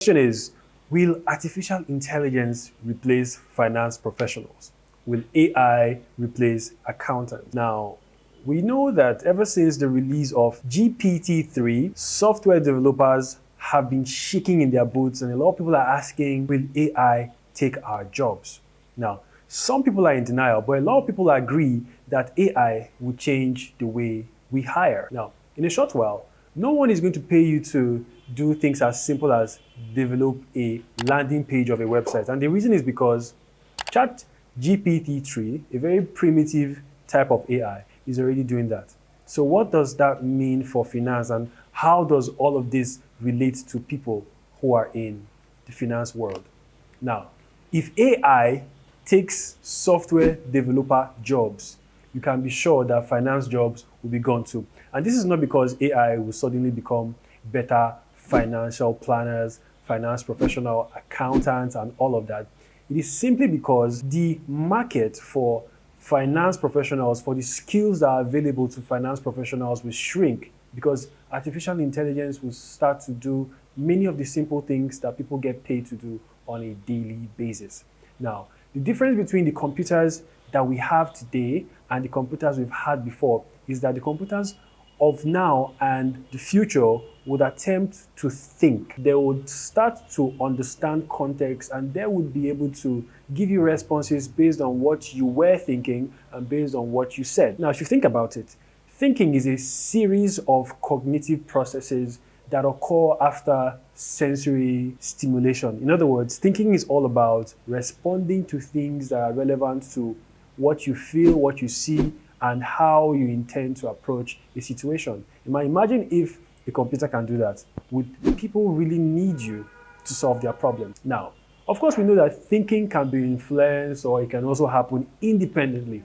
Question is, will artificial intelligence replace finance professionals? Will AI replace accountants? Now, we know that ever since the release of GPT-3, software developers have been shaking in their boots, and a lot of people are asking, will AI take our jobs? Now, some people are in denial, but a lot of people agree that AI will change the way we hire. Now, in a short while, no one is going to pay you to do things as simple as develop a landing page of a website. And the reason is because CHAT GPT-3, a very primitive type of AI, is already doing that. So what does that mean for finance, and how does all of this relate to people who are in the finance world? Now, if AI takes software developer jobs, you can be sure that finance jobs will be gone too. And this is not because AI will suddenly become better financial planners, finance professional, accountants, and all of that. It is simply because the market for finance professionals, for the skills that are available to finance professionals, will shrink because artificial intelligence will start to do many of the simple things that people get paid to do on a daily basis. Now, the difference between the computers that we have today and the computers we've had before is that the computers of now and the future would attempt to think. They would start to understand context, and they would be able to give you responses based on what you were thinking and based on what you said. Now, if you think about it, thinking is a series of cognitive processes that occur after sensory stimulation. In other words, thinking is all about responding to things that are relevant to what you feel, what you see, and how you intend to approach a situation. You might imagine if a computer can do that, would people really need you to solve their problems? Now, of course, we know that thinking can be influenced, or it can also happen independently.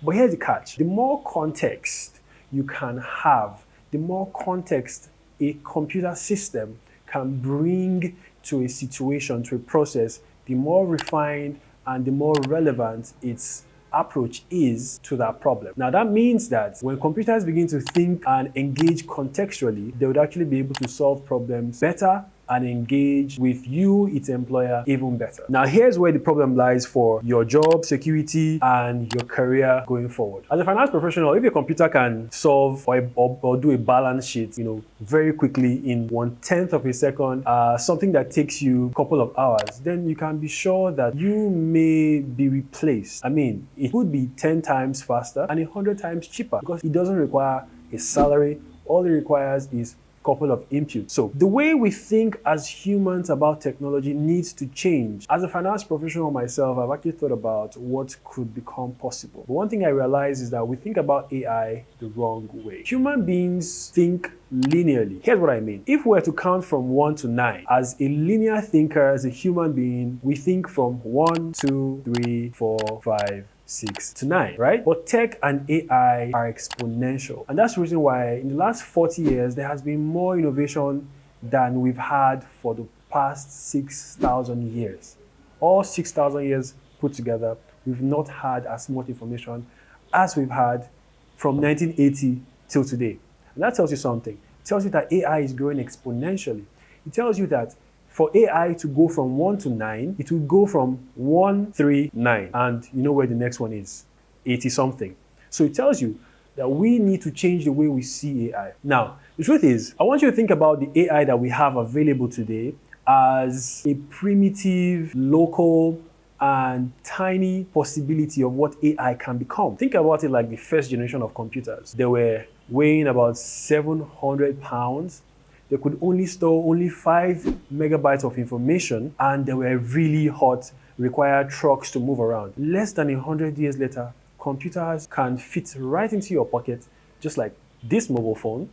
But here's the catch. The more context you can have, the more context a computer system can bring to a situation, to a process, the more refined and the more relevant its approach is to that problem. Now, that means that when computers begin to think and engage contextually, they would actually be able to solve problems better and engage with you, its employer, even better. Now, here's where the problem lies for your job security and your career going forward. As a finance professional, if your computer can solve or do a balance sheet, very quickly in 1/10 of a second, something that takes you a couple of hours, then you can be sure that you may be replaced. I mean, it would be 10 times faster and 100 times cheaper because it doesn't require a salary. All it requires is couple of inputs. So the way we think as humans about technology needs to change. As a finance professional myself, I've actually thought about what could become possible. But one thing I realize is that we think about AI the wrong way. Human beings think linearly. Here's what I mean. If we were to count from 1 to 9, as a linear thinker, as a human being, we think from 1, 2, 3, 4, 5, 6 to 9, right? But tech and AI are exponential. And that's the reason why in the last 40 years, there has been more innovation than we've had for the past 6,000 years. All 6,000 years put together, we've not had as much information as we've had from 1980 till today. And that tells you something. It tells you that AI is growing exponentially. It tells you that for AI to go from 1 to 9, it will go from 1, 3, 9. And you know where the next one is? 80 something. So it tells you that we need to change the way we see AI. Now, the truth is, I want you to think about the AI that we have available today as a primitive, local, and tiny possibility of what AI can become. Think about it like the first generation of computers. They were weighing about 700 pounds. They could only store only 5 megabytes of information, and they were really hot, required trucks to move around. Less than 100 years later, computers can fit right into your pocket, just like this mobile phone.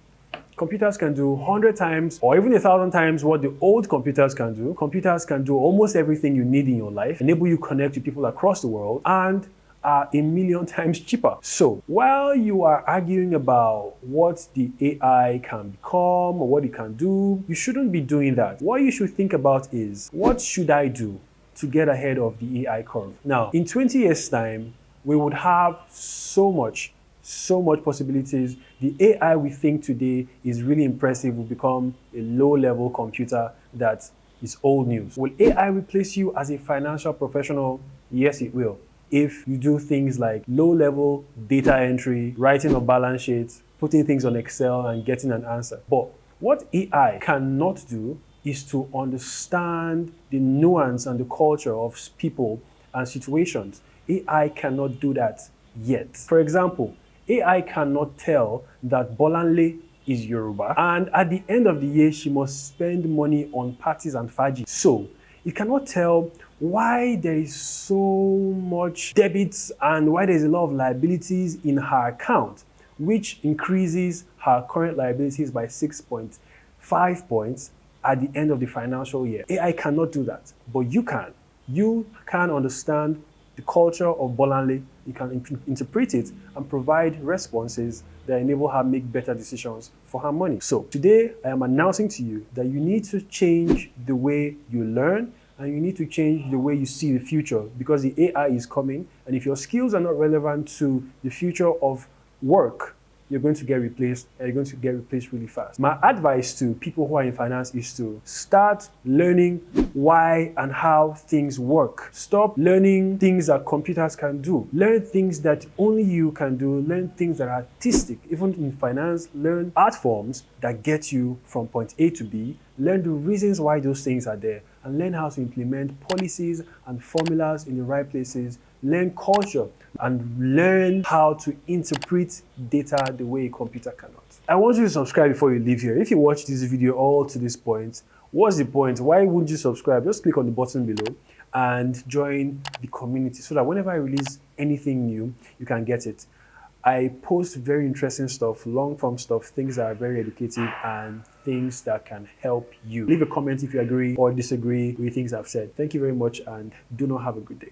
Computers can do 100 times or even 1,000 times what the old computers can do. Computers can do almost everything you need in your life, enable you to connect with people across the world, and are 1,000,000 times cheaper. So while you are arguing about what the AI can become or what it can do, you shouldn't be doing that. What you should think about is, what should I do to get ahead of the AI curve? Now, in 20 years' time, we would have so much possibilities. The AI we think today is really impressive will become a low-level computer that is old news. Will AI replace you as a financial professional? Yes, it will. If you do things like low-level data entry, writing a balance sheet, putting things on Excel and getting an answer. But what AI cannot do is to understand the nuance and the culture of people and situations. AI cannot do that yet. For example, AI cannot tell that Bolanle is Yoruba, and at the end of the year, she must spend money on parties and faji. So, it cannot tell why there is so much debits and why there is a lot of liabilities in her account, which increases her current liabilities by 6.5 points at the end of the financial year. AI cannot do that, but you can. You can understand the culture of Bolanle, you can interpret it and provide responses that enable her make better decisions for her money. So today I am announcing to you that you need to change the way you learn and you need to change the way you see the future, because the AI is coming, and if your skills are not relevant to the future of work, you're going to get replaced, and you're going to get replaced really fast. My advice to people who are in finance is to start learning why and how things work. Stop learning things that computers can do. Learn things that only you can do. Learn things that are artistic. Even in finance, learn art forms that get you from point A to B. Learn the reasons why those things are there, and learn how to implement policies and formulas in the right places. Learn culture and learn how to interpret data the way a computer cannot. I want you to subscribe before you leave here. If you watch this video all to this point, what's the point? Why wouldn't you subscribe? Just click on the button below and join the community so that whenever I release anything new, you can get it. I post very interesting stuff, long-form stuff, things that are very educative and things that can help you. Leave a comment if you agree or disagree with things I've said. Thank you very much and do not have a good day.